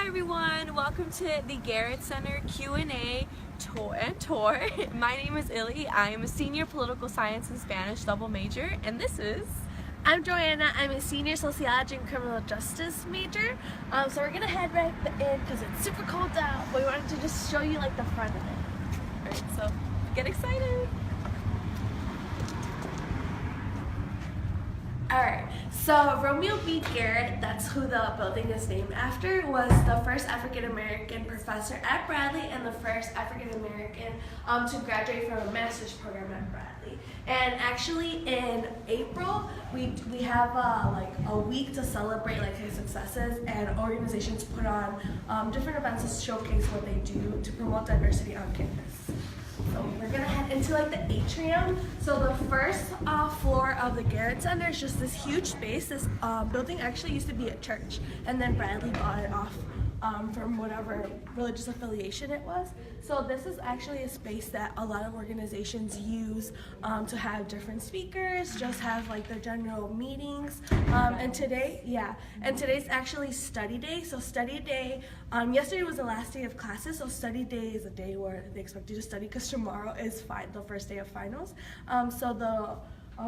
everyone, welcome to the Garrett Center Q&A tour. My name is Illy. I am a senior political science and Spanish double major, and this is... I'm Joanna. I'm a senior sociology and criminal justice major. So we're gonna head right in because it's super cold out. But we wanted to just show you like the front of it. Alright, so get excited. Alright, so Romeo B. Garrett, that's who the building is named after, was the first African-American professor at Bradley and the first African-American to graduate from a master's program at Bradley. And actually in April, we have like a week to celebrate like his successes, and organizations put on different events to showcase what they do to promote diversity on campus. So we're gonna head into like the atrium. So the first floor of the Garrett Center is just this huge space. This building actually used to be a church, and then Bradley bought it off from whatever religious affiliation it was. So this is actually a space that a lot of organizations use to have different speakers, just have like their general meetings. And today's actually study day. So study day, yesterday was the last day of classes, so study day is a day where they expect you to study because tomorrow is the first day of finals. So the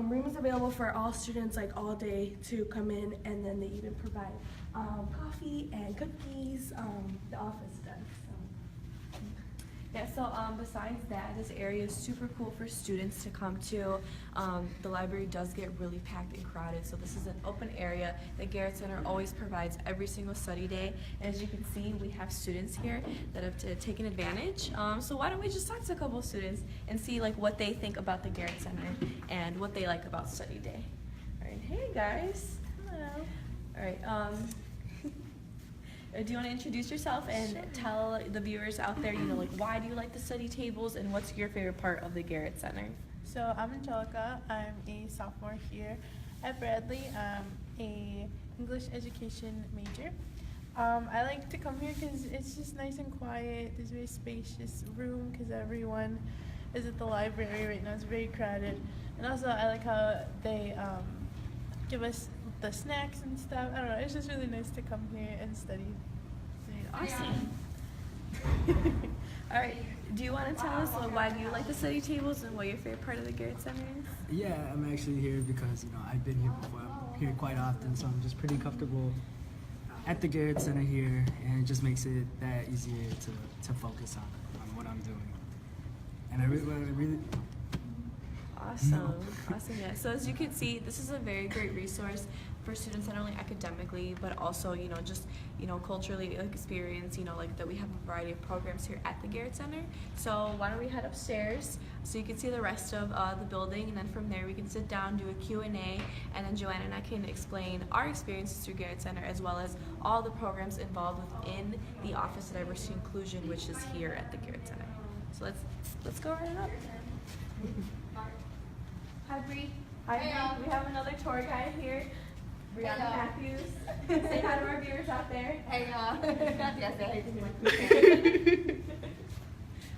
room is available for all students like all day to come in, and then they even provide coffee and cookies. The office does. Yeah, so besides that, this area is super cool for students to come to. The library does get really packed and crowded, so this is an open area that Garrett Center always provides every single study day. And as you can see, we have students here that have taken advantage. So why don't we just talk to a couple of students and see like what they think about the Garrett Center and what they like about study day. All right, hey guys. Hello. All right. Do you want to introduce yourself and tell the viewers out there, like why do you like the study tables and what's your favorite part of the Garrett Center? So I'm Angelica. I'm a sophomore here at Bradley. I'm a English education major. I like to come here because it's just nice and quiet. There's a very spacious room because everyone is at the library right now. It's very crowded. And also I like how they give us the snacks and stuff. I don't know, it's just really nice to come here and study. Awesome. All right, do you want to tell us why do you like the study tables and what your favorite part of the Garrett Center is? Yeah, I'm actually here because I've been here before. I'm here quite often, so I'm just pretty comfortable at the Garrett Center here, and it just makes it that easier to focus on what I'm doing. And I really Awesome, awesome, yeah. So as you can see, this is a very great resource for students, not only academically, but also, just, culturally experience, like that we have a variety of programs here at the Garrett Center. So why don't we head upstairs so you can see the rest of the building, and then from there we can sit down, do a Q&A, and then Joanna and I can explain our experiences through Garrett Center as well as all the programs involved within the Office of Diversity and Inclusion, which is here at the Garrett Center. So let's go right up. Hi, Bree. Hi, Bree. We have another tour guide here, Brianna Matthews. Say hi to our viewers out there. Hey y'all.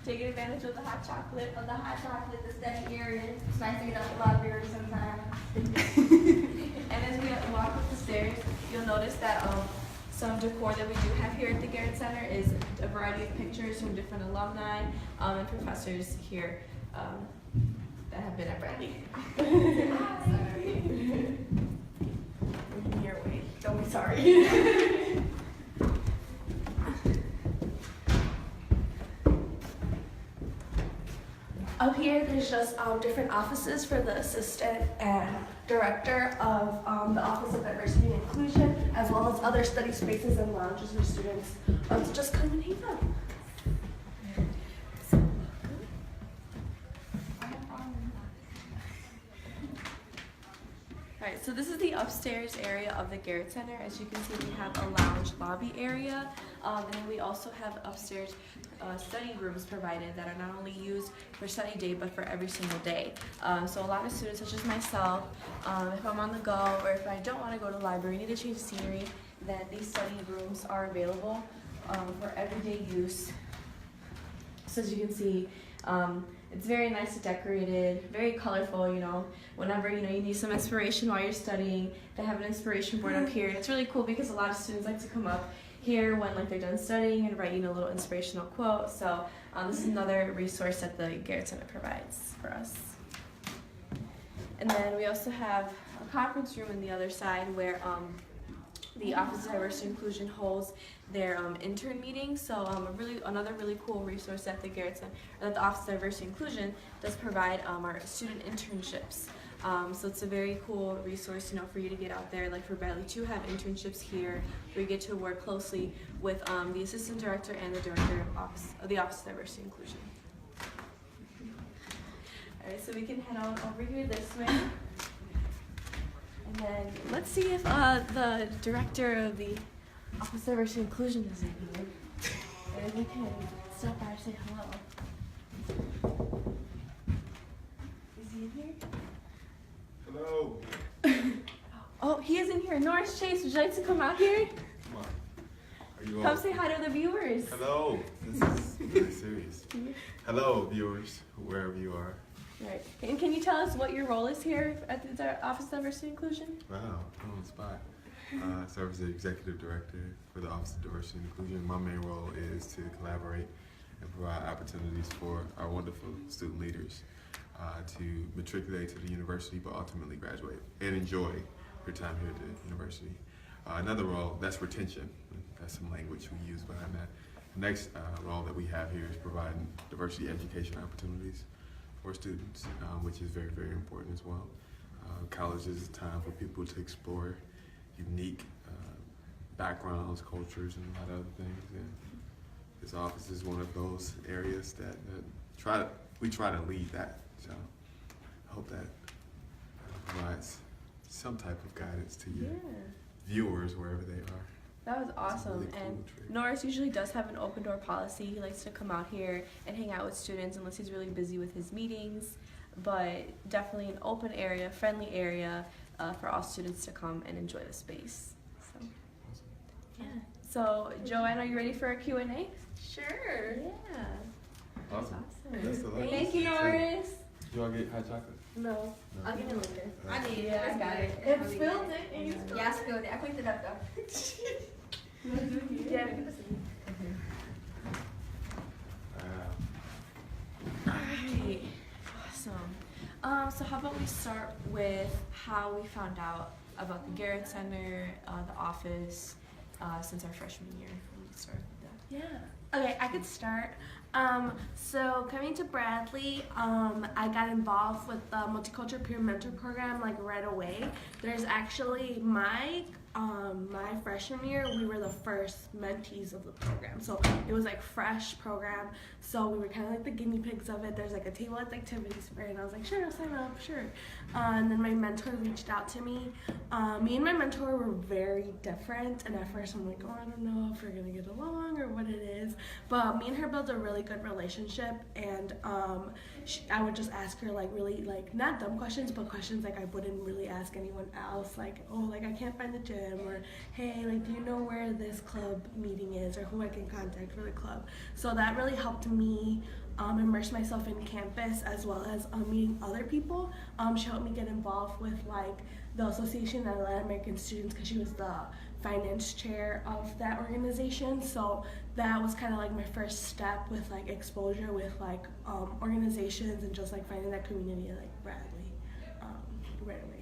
Taking advantage of the hot chocolate. The study area. It's nice to get out the library sometimes. And as we walk up the stairs, you'll notice that some decor that we do have here at the Garrett Center is a variety of pictures from different alumni and professors here that have been at Bradley. Your way. Don't be sorry. Up here, there's just different offices for the assistant and director of the Office of Diversity and Inclusion, as well as other study spaces and lounges for students to just come and hang out. Alright, so this is the upstairs area of the Garrett Center. As you can see, we have a lounge lobby area, and then we also have upstairs study rooms provided that are not only used for study day, but for every single day. So a lot of students, such as myself, if I'm on the go or if I don't want to go to the library, need to change the scenery, then these study rooms are available for everyday use. So as you can see, It's very nicely decorated, very colorful, you know. Whenever, you know, you need some inspiration while you're studying, they have an inspiration board up here. And it's really cool because a lot of students like to come up here when like they're done studying and writing a little inspirational quote. So this is another resource that the Garrett Center provides for us. And then we also have a conference room on the other side where the Office of Diversity and Inclusion holds their intern meetings. So another really cool resource that the Garrett Center, or that the Office of Diversity and Inclusion does provide are student internships. So it's a very cool resource, you know, for you to get out there. Like for Bradley to have internships here, where you get to work closely with the assistant director and the director of the Office of Diversity and Inclusion. All right, so we can head on over here this way. And then let's see if the director of the Office of Diversity and Inclusion is in here. And we can stop by and say hello. Is he in here? Hello. Oh, he is in here. Norris Chase, would you like to come out here? Come on. Are you Come all? say hi to the viewers. Hello. This is very serious. Hello, viewers, wherever you are. Right. And can you tell us what your role is here at the Office of Diversity and Inclusion? Wow, on the spot. Serve as the executive director for the Office of Diversity and Inclusion. My main role is to collaborate and provide opportunities for our wonderful student leaders to matriculate to the university, but ultimately graduate and enjoy your time here at the university. Another role, that's retention. That's some language we use behind that. The next role that we have here is providing diversity education opportunities for students, which is very, very important as well. College is a time for people to explore unique backgrounds, cultures, and a lot of other things. And this office is one of those areas that we try to lead that. So I hope that provides some type of guidance to your viewers wherever they are. That was awesome. really cool And trip. Norris usually does have an open door policy. He likes to come out here and hang out with students unless he's really busy with his meetings. But definitely an open area, friendly area for all students to come and enjoy the space. So, yeah. So, Joanne, are you ready for a Q&A? Sure. Yeah. Awesome. Awesome. Best of luck. Thank you, Norris. You all get hot chocolate? No. No. I'll give it later. I need it. Yeah, I got it. It spilled it and you spilled Yeah, I spilled it. I cleaned it up though. Yeah, give us Wow. Alright, awesome. So how about we start with how we found out about the Garrett Center, the office, since our freshman year. We can start with that. Yeah. Okay, I could start. So coming to Bradley, I got involved with the Multicultural Peer Mentor Program like right away. There's actually my freshman year, we were the first mentees of the program. So it was like fresh program. So we were kind of like the guinea pigs of it. There's like a table with activities for it. And I was like, sure, I'll sign up, sure. And then my mentor reached out to me. Me and my mentor were very different. And at first I'm like, oh, I don't know if we're going to get along or what it is. But me and her built a really good relationship. And I would just ask her like really like not dumb questions, but questions like I wouldn't really ask anyone else. Like, oh, like I can't find the gym. Or hey, like, do you know where this club meeting is or who I can contact for the club? So that really helped me immerse myself in campus as well as meeting other people. She helped me get involved with like the Association of Latin American Students because she was the finance chair of that organization. So that was kind of like my first step with like exposure with like organizations and just like finding that community like Bradley right away.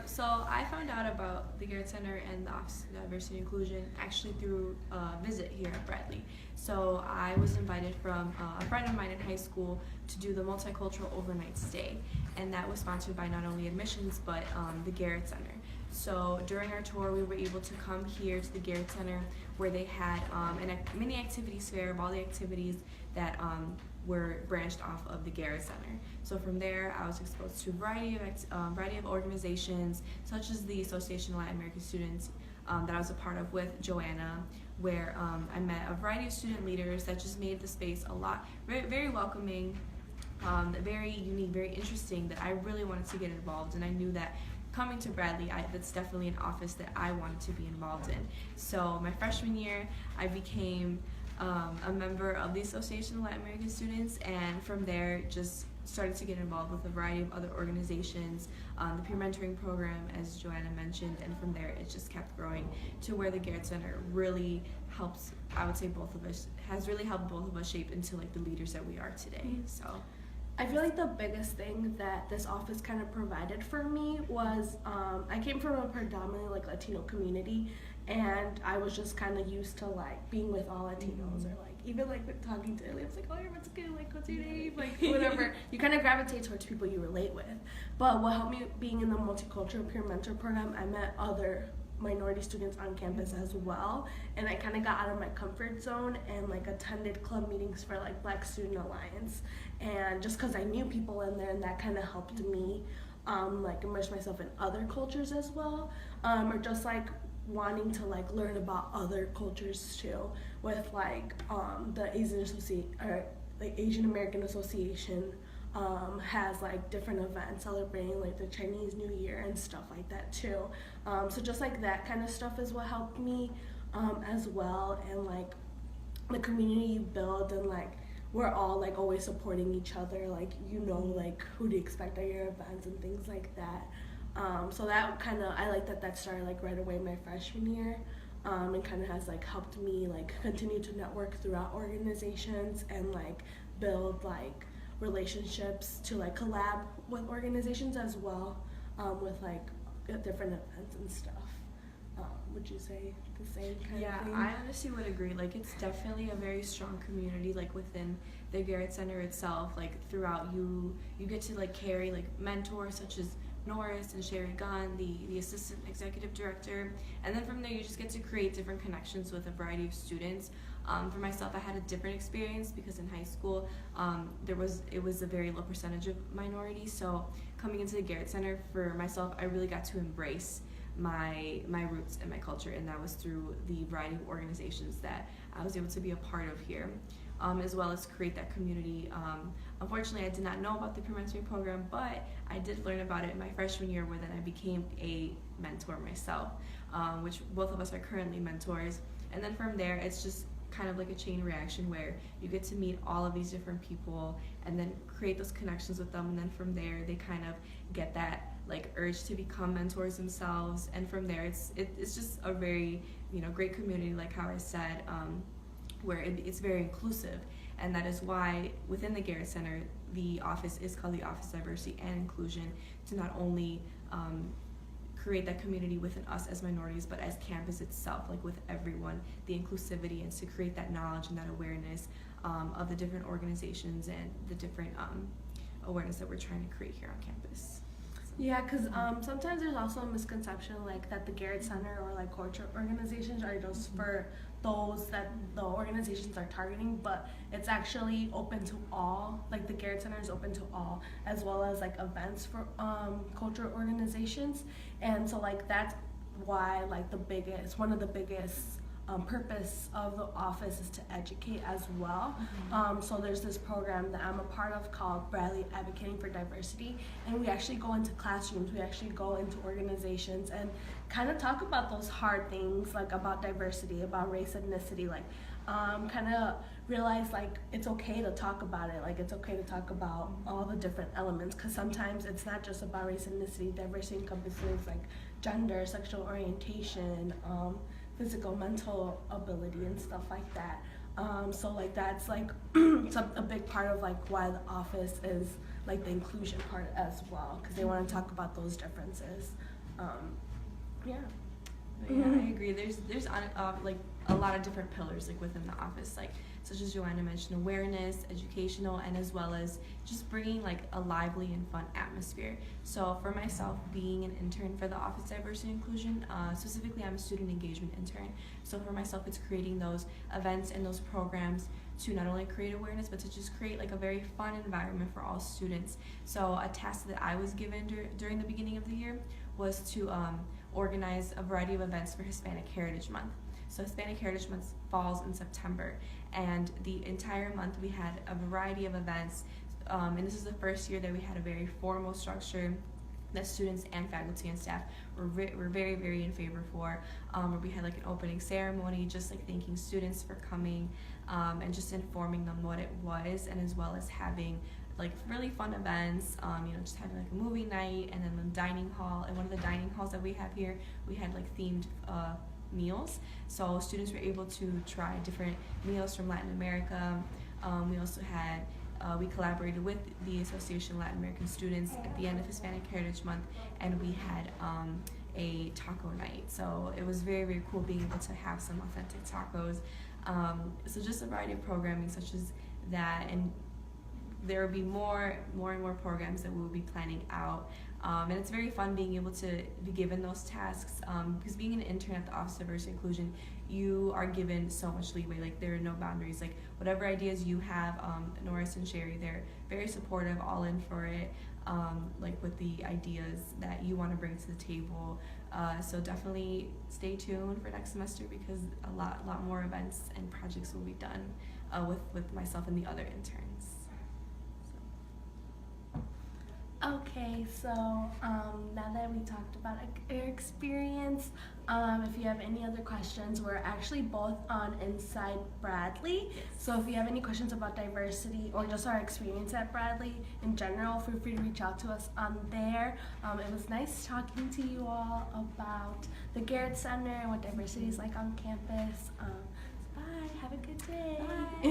So I found out about the Garrett Center and the Office of Diversity and Inclusion actually through a visit here at Bradley. So I was invited from a friend of mine in high school to do the multicultural overnight stay, and that was sponsored by not only admissions but the Garrett Center. So during our tour, we were able to come here to the Garrett Center where they had a mini activities fair of all the activities that were branched off of the Garrett Center. So from there, I was exposed to a variety of organizations, such as the Association of Latin American Students that I was a part of with Joanna, where I met a variety of student leaders that just made the space a lot, very, very welcoming, very unique, very interesting, that I really wanted to get involved. And I knew that coming to Bradley, that's definitely an office that I wanted to be involved in. So my freshman year, I became a member of the Association of Latin American Students, and from there just started to get involved with a variety of other organizations, the peer mentoring program, as Joanna mentioned, and from there it just kept growing to where the Garrett Center really helps, I would say both of us, has really helped both of us shape into like the leaders that we are today. So I feel like the biggest thing that this office kind of provided for me was I came from a predominantly like Latino community, and I was just kind of used to like being with all Latinos, or like even like with talking to aliens, like, oh, what's good, like, what's your name, like whatever. You kind of gravitate towards people you relate with. But what helped me being in the multicultural peer mentor program, I met other minority students on campus as well, and I kind of got out of my comfort zone and like attended club meetings for like Black Student Alliance, and just because I knew people in there, and that kind of helped me like immerse myself in other cultures as well, or just like wanting to like learn about other cultures too, with like the Asian American Association has like different events celebrating like the Chinese New Year and stuff like that too. So just like that kind of stuff is what helped me as well, and like the community you build, and like we're all like always supporting each other, like you know like who to expect at your events and things like that. So that kind of, I like that started like right away my freshman year, and kind of has like helped me like continue to network throughout organizations and like build like relationships to like collab with organizations as well, with like different events and stuff. Would you say the same kind of thing? Yeah, I honestly would agree. Like, it's definitely a very strong community, like within the Garrett Center itself. Like throughout, you get to like carry like mentors such as Norris and Sherry Gunn, the assistant executive director, and then from there you just get to create different connections with a variety of students. For myself, I had a different experience because in high school it was a very low percentage of minorities. So coming into the Garrett Center, for myself, I really got to embrace my roots and my culture, and that was through the variety of organizations that I was able to be a part of here, as well as create that community. Unfortunately, I did not know about the peer mentoring program, but I did learn about it in my freshman year, where then I became a mentor myself, which both of us are currently mentors. And then from there, it's just kind of like a chain reaction where you get to meet all of these different people and then create those connections with them, and then from there they kind of get that like urge to become mentors themselves, and from there it's just a very great community, like how I said, where it's very inclusive, and that is why within the Garrett Center the office is called the Office of Diversity and Inclusion, to not only create that community within us as minorities, but as campus itself, like with everyone, the inclusivity, and to create that knowledge and that awareness of the different organizations and the different awareness that we're trying to create here on campus. Yeah, because sometimes there's also a misconception like that the Garrett Center or like culture organizations are just for those that the organizations are targeting, but it's actually open to all. Like the Garrett Center is open to all, as well as like events for culture organizations, and so like that's why like one of the biggest purpose of the office is to educate as well. So there's this program that I'm a part of called Bradley Advocating for Diversity, and we actually go into classrooms, we actually go into organizations and kind of talk about those hard things, like about diversity, about race, ethnicity, like kind of realize like it's okay to talk about it, like it's okay to talk about all the different elements, because sometimes it's not just about race, ethnicity. Diversity encompasses like gender, sexual orientation, physical, mental ability, and stuff like that. So like that's like a big part of like why the office is like the inclusion part as well, because they want to talk about those differences. Yeah. Yeah, I agree. There's like a lot of different pillars like within the office, like such as Joanna mentioned, awareness, educational, and as well as just bringing like a lively and fun atmosphere. So for myself, being an intern for the Office of Diversity and Inclusion, specifically I'm a student engagement intern. So for myself, it's creating those events and those programs to not only create awareness, but to just create like a very fun environment for all students. So a task that I was given during the beginning of the year was to organize a variety of events for Hispanic Heritage Month. So Hispanic Heritage Month falls in September, and the entire month we had a variety of events, and this is the first year that we had a very formal structure. that students and faculty and staff were very, very in favor for, where we had like an opening ceremony, just like thanking students for coming, and just informing them what it was, and as well as having like really fun events, just having like a movie night, and then the dining hall. And one of the dining halls that we have here, we had like themed meals, so students were able to try different meals from Latin America. We also had we collaborated with the Association of Latin American Students at the end of Hispanic Heritage Month, and we had a taco night. So it was very, very cool being able to have some authentic tacos. So just a variety of programming such as that, and there will be more and more programs that we will be planning out. And it's very fun being able to be given those tasks, because being an intern at the Office of Diversity and Inclusion, you are given so much leeway. Like, there are no boundaries. Like, whatever ideas you have, Norris and Sherry, they're very supportive, all in for it, like with the ideas that you want to bring to the table. So definitely stay tuned for next semester, because a lot more events and projects will be done with myself and the other interns. Okay, so now that we talked about our experience, if you have any other questions, we're actually both on Inside Bradley. Yes. So if you have any questions about diversity or just our experience at Bradley in general, feel free to reach out to us on there. It was nice talking to you all about the Garrett Center and what diversity is like on campus. Bye, have a good day. Bye.